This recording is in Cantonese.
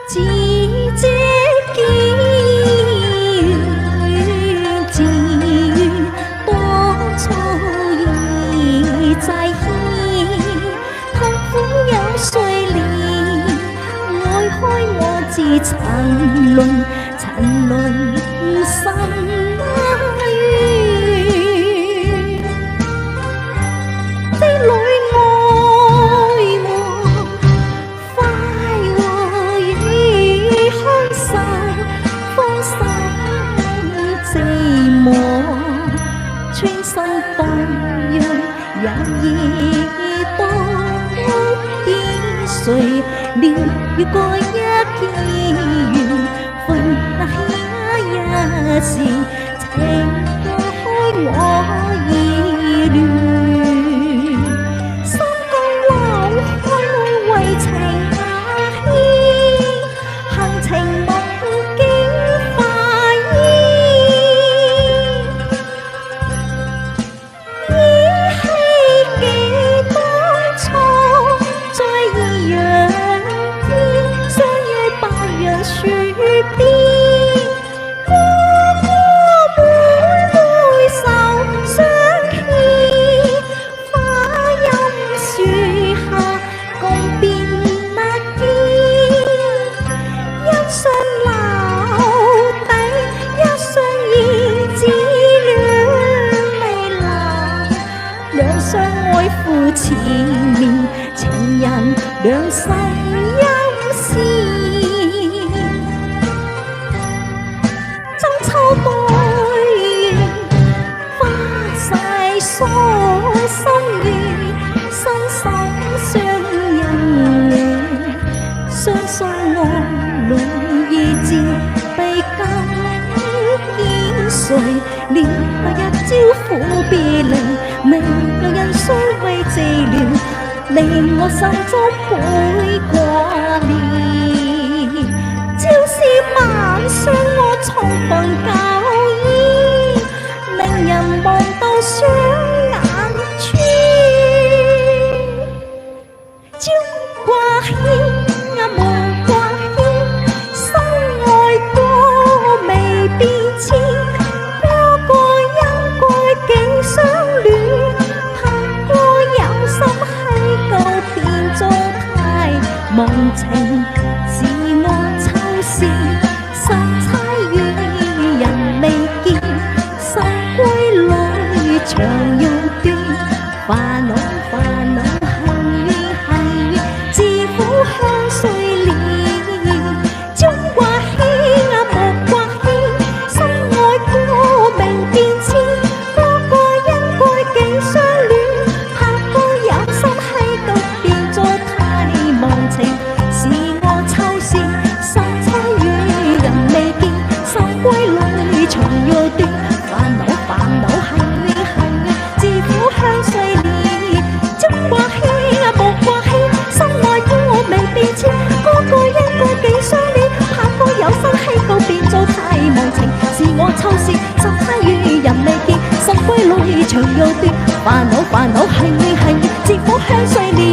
只這見自當初已際牽，痛苦有誰憐？愛開我自沉淪心淵，這裏愛和快和與享受，芳心寂寞，穿心蕩漾也已多變誰了越過一見緣分那一時情過開我已亂，心共流開愛為情牽，行程夢境化煙，依稀記當初在異樣天相約白楊樹邊。相愛負纏綿，情人兩世憂思，爭秋對花細疏心願，身心相印，相信愛侶意志被更見誰了一朝苦別離，未有人須為寂寥，令我心中倍掛念。朝思晚想我重逢舊衣，令人望到雙眼穿。朝掛牽啊暮掛牽，心愛過未變遷。忘情是我秋思，失猜與人未見，心歸裏長又短，煩惱恨怨，自苦向誰憐？朝掛牽啊暮掛牽，心愛過明變遷，個個因愛竟相戀，拍歌有心喺度變作太忘情。是我秋思，失猜與人未見，心歸裏長又短，煩惱恨怨，自苦向誰憐？朝掛牽啊暮掛牽，心愛過未變遷，個個因愛竟相戀，拍歌有心喺度變做太忘情。是我秋思，失猜與人未見，心歸裏長又短，煩惱恨怨，自苦向誰憐？